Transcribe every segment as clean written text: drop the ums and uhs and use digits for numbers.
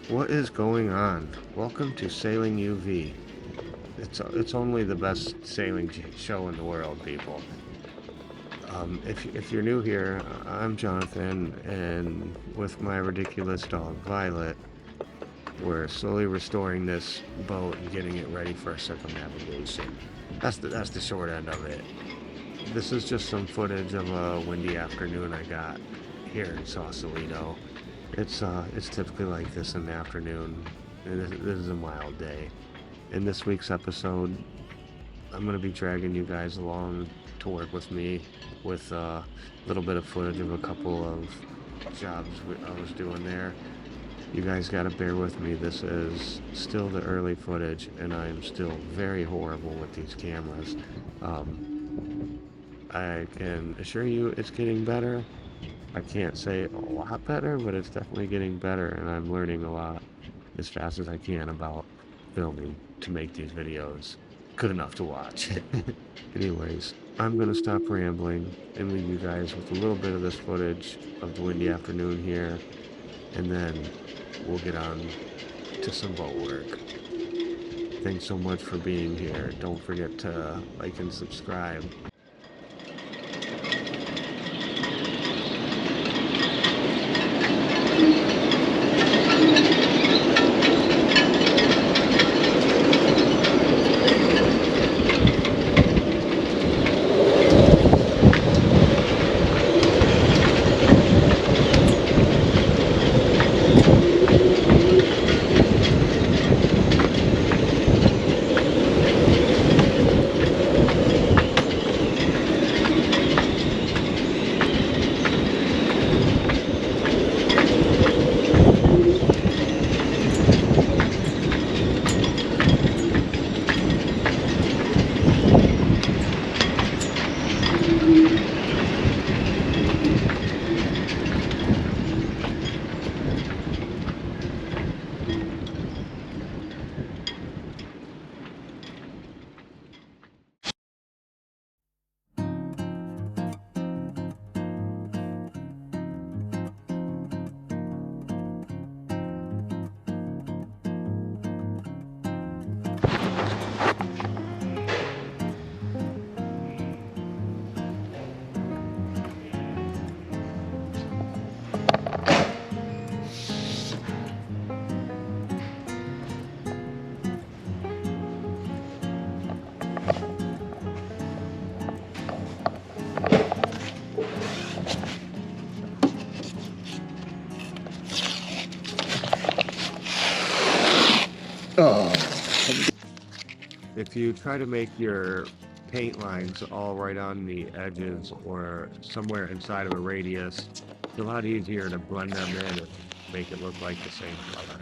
What is going on? Welcome to Sailing UV. It's only the best sailing show in the world, people. If you're new here, I'm Jonathan, and with my ridiculous dog Violet, we're slowly restoring this boat and getting it ready for circumnavigation. That's the short end of it. This is just some footage of a windy afternoon I got here in Sausalito. It's typically like this in the afternoon, and this is a mild day. In this week's episode, I'm gonna be dragging you guys along to work with me with a little bit of footage of a couple of jobs I was doing there. You guys gotta bear with me. This is still the early footage, and I am still very horrible with these cameras. I can assure you it's getting better. I can't say a lot better, but it's definitely getting better, and I'm learning a lot as fast as I can about filming to make these videos good enough to watch. Anyways, I'm gonna stop rambling and leave you guys with a little bit of this footage of the windy afternoon here, and then we'll get on to some boat work. Thanks so much for being here. Don't forget to like and subscribe. Oh. If you try to make your paint lines all right on the edges or somewhere inside of a radius, it's a lot easier to blend them in and make it look like the same color.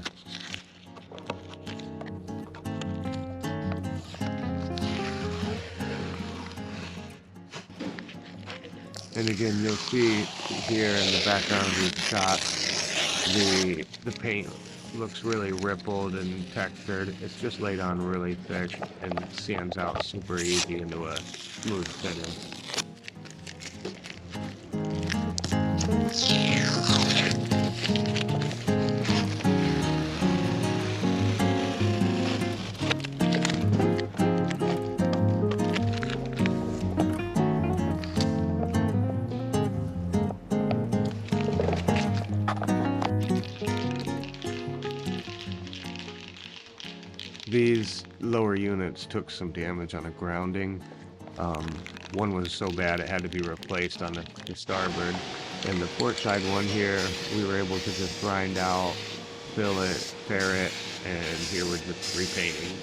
And again, you'll see here in the background of the shot, the paint looks really rippled and textured. It's just laid on really thick and sands out super easy into a smooth finish. These lower units took some damage on a grounding. One was so bad it had to be replaced on the starboard. And the port side one here, we were able to just grind out, fill it, fair it, and here we're just repainting.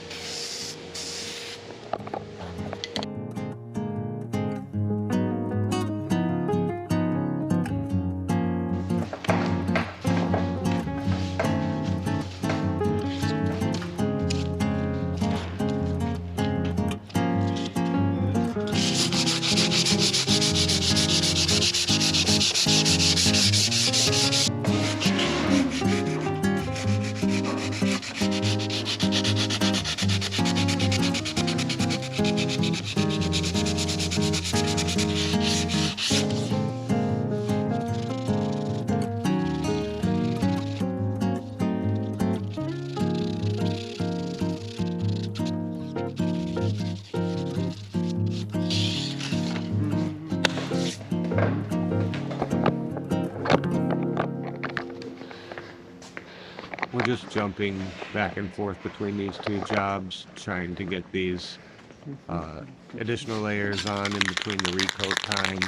We're just jumping back and forth between these two jobs, trying to get these additional layers on in between the recoat times.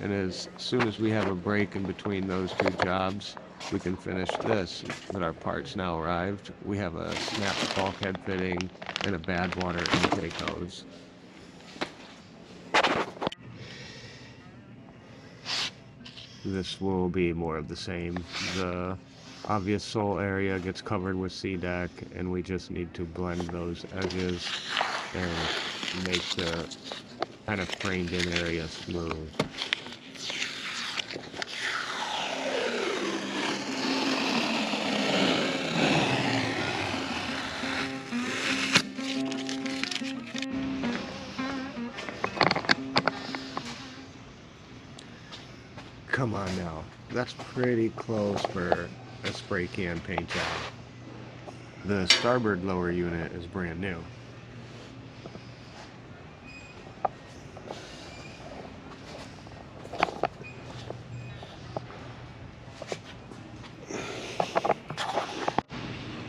And as soon as we have a break in between those two jobs, we can finish this. But our part's now arrived. We have a snap bulkhead fitting and a bad water intake hose. This will be more of the same. The obvious sole area gets covered with sea deck, and we just need to blend those edges and make the kind of framed in area smooth. Come on now, that's pretty close for a spray can paint job. The starboard lower unit is brand new.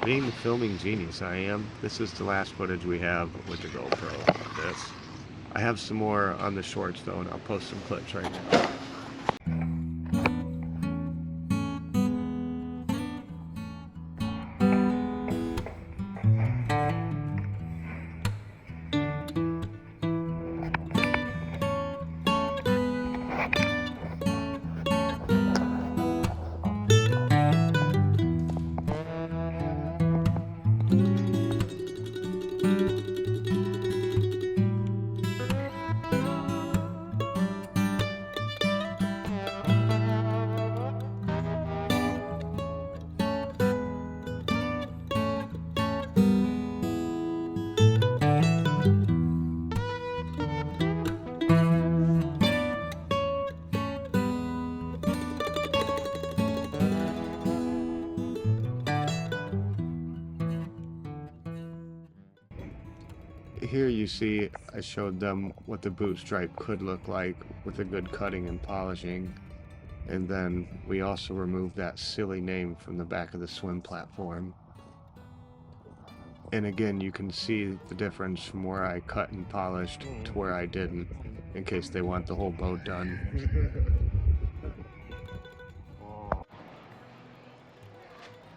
Being the filming genius I am, this is the last footage we have with the GoPro of this. I have some more on the shorts though, and I'll post some clips right now. Here you see I showed them what the boot stripe could look like with a good cutting and polishing, and then we also removed that silly name from the back of the swim platform. And again, you can see the difference from where I cut and polished to where I didn't, in case they want the whole boat done.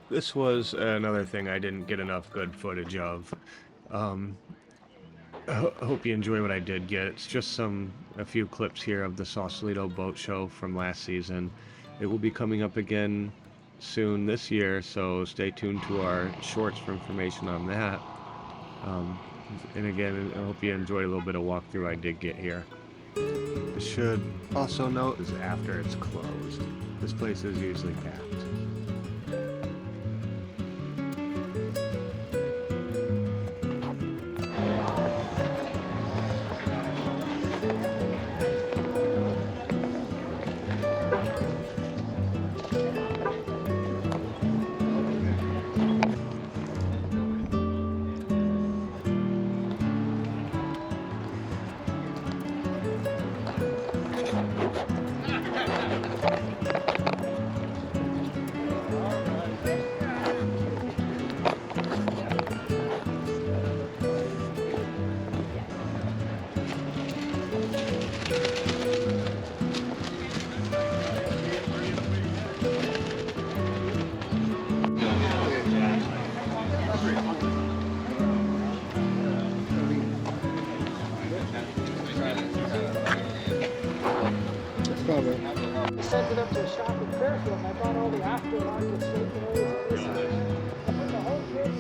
This was another thing I didn't get enough good footage of. I hope you enjoy what I did get. It's just a few clips here of the Sausalito boat show from last season. It will be coming up again soon this year, so stay tuned to our shorts for information on that. And again, I hope you enjoyed a little bit of walkthrough I did get here. I should also note is after it's closed. This place is usually packed. cover. I sent it up to a shop in Fairfield and I bought all the aftermarket stationaries. I put the whole kit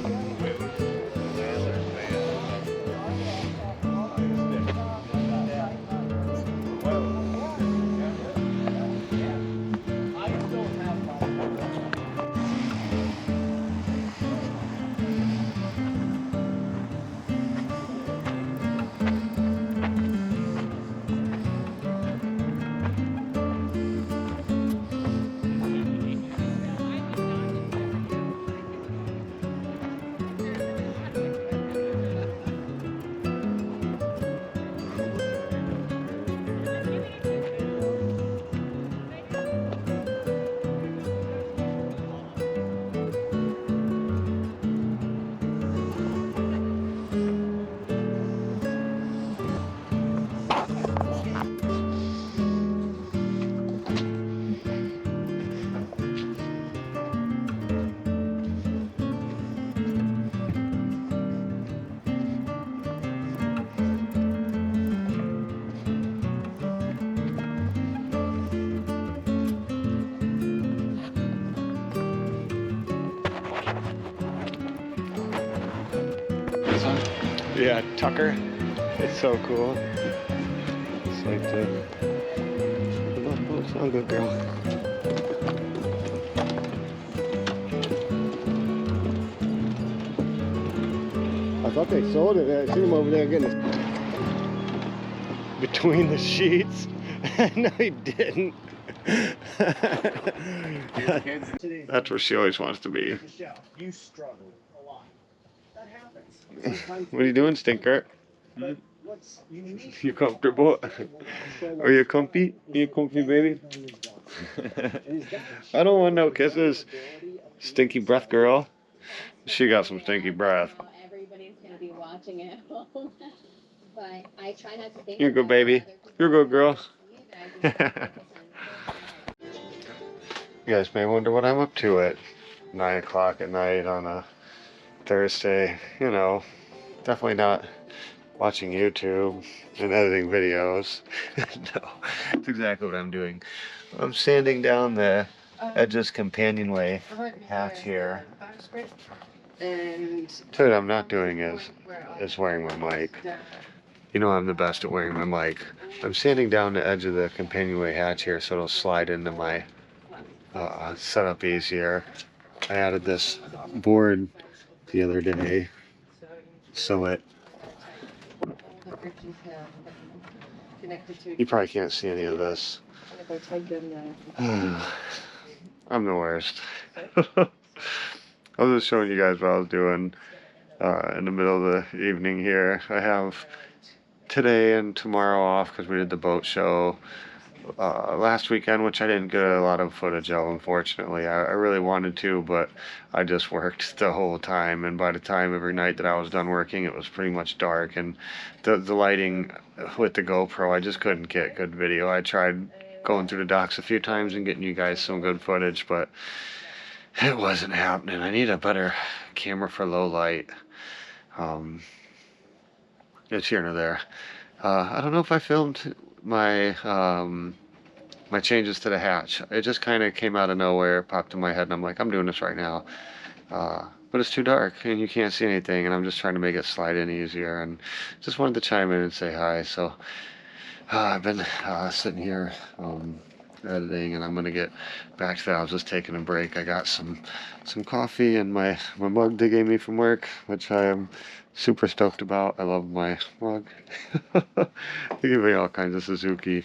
Yeah, Tucker. It's so cool. It's like the... Oh, sound good, girl. I thought they sold it. I seen them over there getting it. Between the sheets? No, he didn't. That's where she always wants to be. You struggle a lot. That happens. What are you doing, Stinker? But what's unique? You comfortable? Are you comfy? Are you comfy, baby? I don't want no kisses. Stinky breath girl. She got some stinky breath. Everybody's gonna be watching it at home. But I try not to think. You're a good baby. You're a good girl. You guys may wonder what I'm up to at 9 o'clock at night on a Thursday. You know, definitely not watching YouTube and editing videos. No, that's exactly what I'm doing. I'm sanding down the Edge's companionway hatch here. And What I'm not doing is wearing my mic. You know I'm the best at wearing my mic. I'm sanding down the edge of the companionway hatch here so it'll slide into my setup easier. I added this board the other day so you probably can't see any of this. I'm the worst. I was just showing you guys what I was doing in the middle of the evening here. I have today and tomorrow off because we did the boat show last weekend, which I didn't get a lot of footage of, unfortunately. I really wanted to, but I just worked the whole time, and by the time every night that I was done working, it was pretty much dark, and the lighting with the GoPro, I just couldn't get good video. I tried going through the docks a few times and getting you guys some good footage, but it wasn't happening. I need a better camera for low light. It's here and there. I don't know if I filmed my my changes to the hatch. It just kind of came out of nowhere, popped in my head, and I'm like, I'm doing this right now. But it's too dark and you can't see anything, and I'm just trying to make it slide in easier, and just wanted to chime in and say hi. So I've been sitting here editing, and I'm gonna get back to that. I was just taking a break. I got some coffee and my mug they gave me from work, which I am super stoked about. I love my mug. They give me all kinds of Suzuki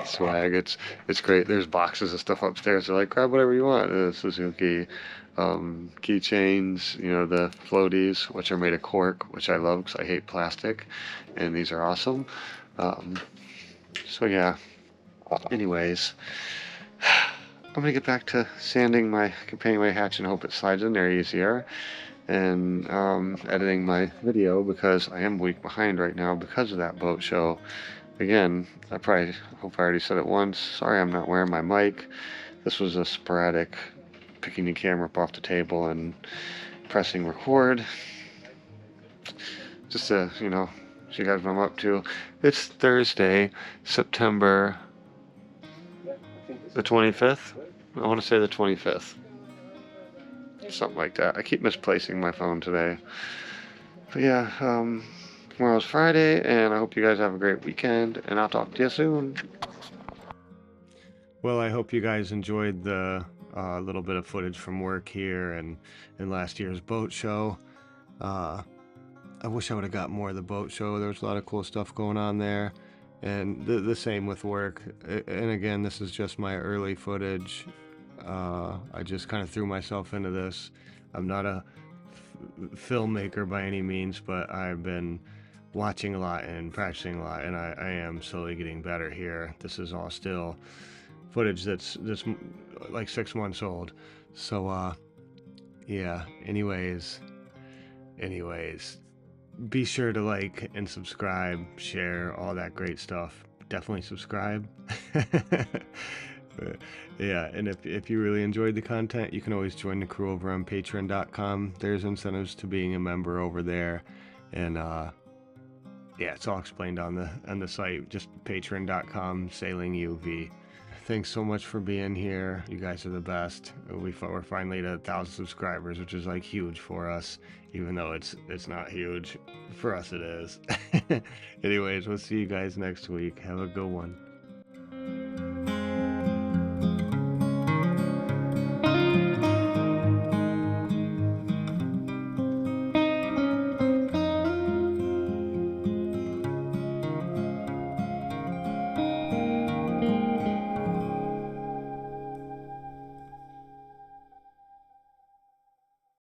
swag. It's great. There's boxes of stuff upstairs. They're like, grab whatever you want. Suzuki keychains, you know, the floaties, which are made of cork, which I love because I hate plastic, and these are awesome. So yeah, anyways, I'm gonna get back to sanding my companionway hatch and hope it slides in there easier, and editing my video because I am a week behind right now because of that boat show. Again, I hope I already said it once, sorry I'm not wearing my mic. This was a sporadic picking the camera up off the table and pressing record, just to, you know, show you guys what I'm up to. It's Thursday, September The 25th? I want to say the 25th. Something like that. I keep misplacing my phone today. But yeah, tomorrow's Friday, and I hope you guys have a great weekend, and I'll talk to you soon. Well, I hope you guys enjoyed the little bit of footage from work here and last year's boat show. I wish I would have got more of the boat show. There was a lot of cool stuff going on there. And the same with work. And again, this is just my early footage. I just kind of threw myself into this. I'm not a filmmaker by any means, but I've been watching a lot and practicing a lot, and I am slowly getting better here. This is all still footage that's like 6 months old. So yeah, anyways, be sure to like and subscribe, share, all that great stuff. Definitely subscribe. Yeah, and if you really enjoyed the content, you can always join the crew over on patreon.com. There's incentives to being a member over there, and yeah, it's all explained on the site. Just patreon.com /SailingUV. Thanks so much for being here. You guys are the best. We're finally at 1,000 subscribers, which is like huge for us, even though it's not huge. For us it is. Anyways, we'll see you guys next week. Have a good one.